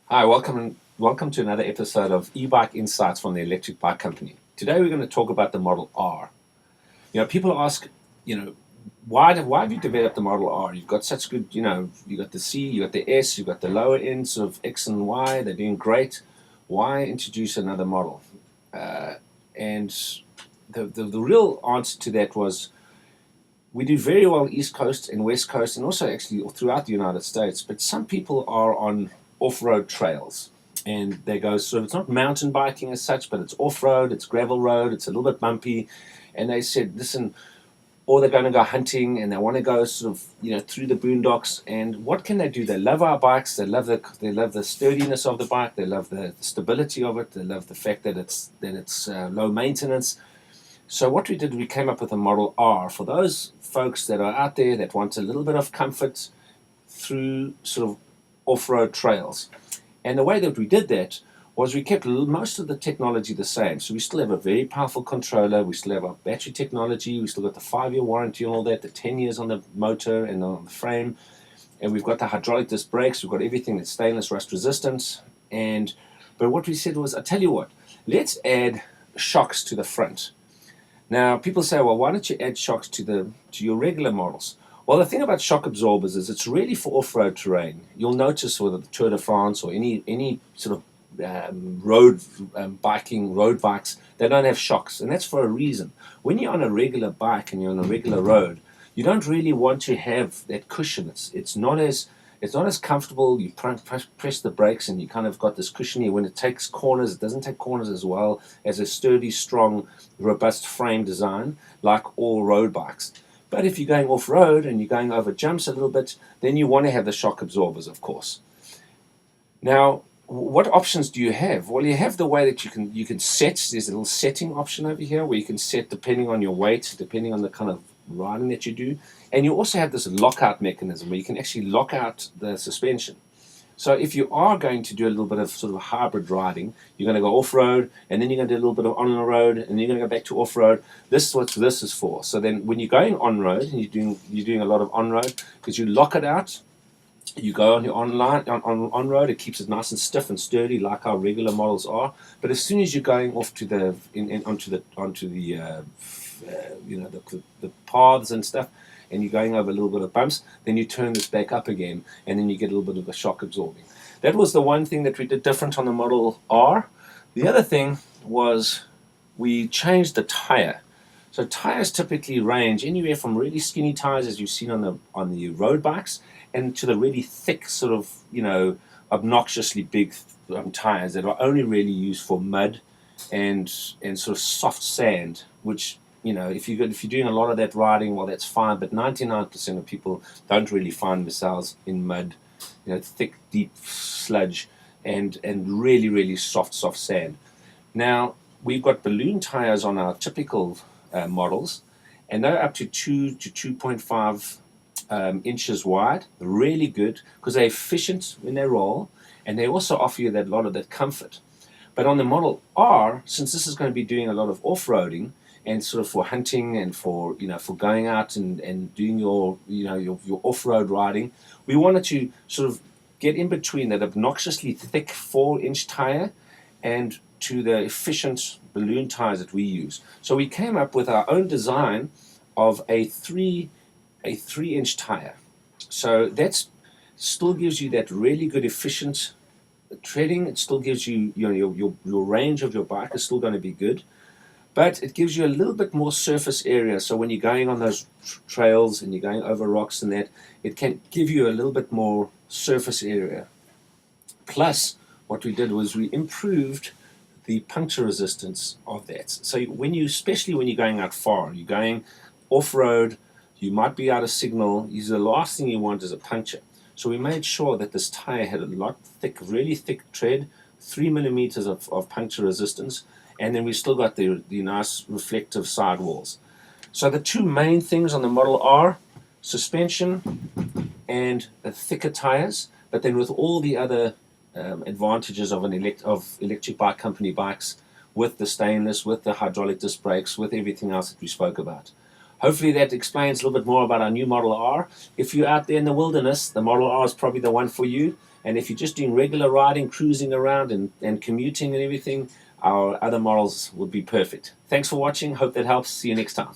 Hi, welcome to another episode of e-bike insights from the Electric Bike Company. Today we're going to talk about the Model R. People ask, why have you developed the Model R? You've got such good, you got the C, you got the S, you got the lower ends of X and Y. They're doing great. Why introduce another model? And the real answer to that was we do very well East Coast and West Coast, and also actually throughout the United States. But some people are on off-road trails, and they go sort of, it's not mountain biking as such, but it's off-road, it's gravel road, it's a little bit bumpy. And they said, listen, or they're going to go hunting and they want to go sort of through the boondocks. And what can they do? They love our bikes. They love the sturdiness of the bike. They love the stability of it. They love the fact that it's low maintenance. So what we did, we came up with a Model R for those folks that are out there that want a little bit of comfort through sort of off-road trails. And the way that we did that was we kept most of the technology the same. So we still have a very powerful controller, we still have our battery technology, we still got the 5-year warranty and all that, the 10 years on the motor and on the frame, and we've got the hydraulic disc brakes, we've got everything that's stainless rust resistant. But what we said was, I tell you what, let's add shocks to the front. Now people say, well, why don't you add shocks to your regular models? Well, the thing about shock absorbers is it's really for off-road terrain. You'll notice with the Tour de France or any sort of road bikes, they don't have shocks, and that's for a reason. When you're on a regular bike and you're on a regular road, you don't really want to have that cushion. It's not as comfortable. You press the brakes and you kind of got this cushiony. When it takes corners, it doesn't take corners as well as a sturdy, strong, robust frame design like all road bikes. But if you're going off-road and you're going over jumps a little bit, then you want to have the shock absorbers, of course. Now, what options do you have? Well, you have the way that you can set. There's a little setting option over here where you can set depending on your weight, depending on the kind of riding that you do. And you also have this lockout mechanism where you can actually lock out the suspension. So if you are going to do a little bit of sort of hybrid riding, you're going to go off-road, and then you're going to do a little bit of on-road, and then you're going to go back to off-road. This is what this is for. So then when you're going on-road, and you're doing a lot of on-road, because you lock it out, you go on your on-road, it keeps it nice and stiff and sturdy like our regular models are. But as soon as you're going off to onto the paths and stuff, and you're going over a little bit of bumps, then you turn this back up again, and then you get a little bit of a shock absorbing. That was the one thing that we did different on the Model R. The other thing was we changed the tire. So tires typically range anywhere from really skinny tires, as you've seen on the road bikes, and to the really thick, sort of obnoxiously big tires that are only really used for mud and sort of soft sand, which if you're doing a lot of that riding, well, that's fine. But 99% of people don't really find themselves in mud, thick, deep sludge, and really, really soft sand. Now we've got balloon tires on our typical models, and they're up to 2 to 2.5 inches wide. Really good because they're efficient when they roll, and they also offer you that lot of that comfort. But on the Model R, since this is going to be doing a lot of off-roading and sort of for hunting and for for going out and doing your off-road riding, we wanted to sort of get in between that obnoxiously thick 4-inch tire and to the efficient balloon tires that we use. So we came up with our own design of a 3-inch tire. So that still gives you that really good efficient treading. It still gives you your range of your bike is still going to be good, but it gives you a little bit more surface area. So when you're going on those trails and you're going over rocks and that, it can give you a little bit more surface area. Plus, what we did was we improved the puncture resistance of that. So especially when you're going out far, you're going off-road, you might be out of signal, the last thing you want is a puncture. So we made sure that this tire had a really thick tread, 3 millimeters of puncture resistance, and then we still got the nice reflective sidewalls. So the two main things on the Model R, suspension and thicker tires, but then with all the other advantages of electric bike company bikes, with the stainless, with the hydraulic disc brakes, with everything else that we spoke about. Hopefully that explains a little bit more about our new Model R. If you're out there in the wilderness, the Model R is probably the one for you. And if you're just doing regular riding, cruising around and commuting and everything, our other models would be perfect. Thanks for watching. Hope that helps. See you next time.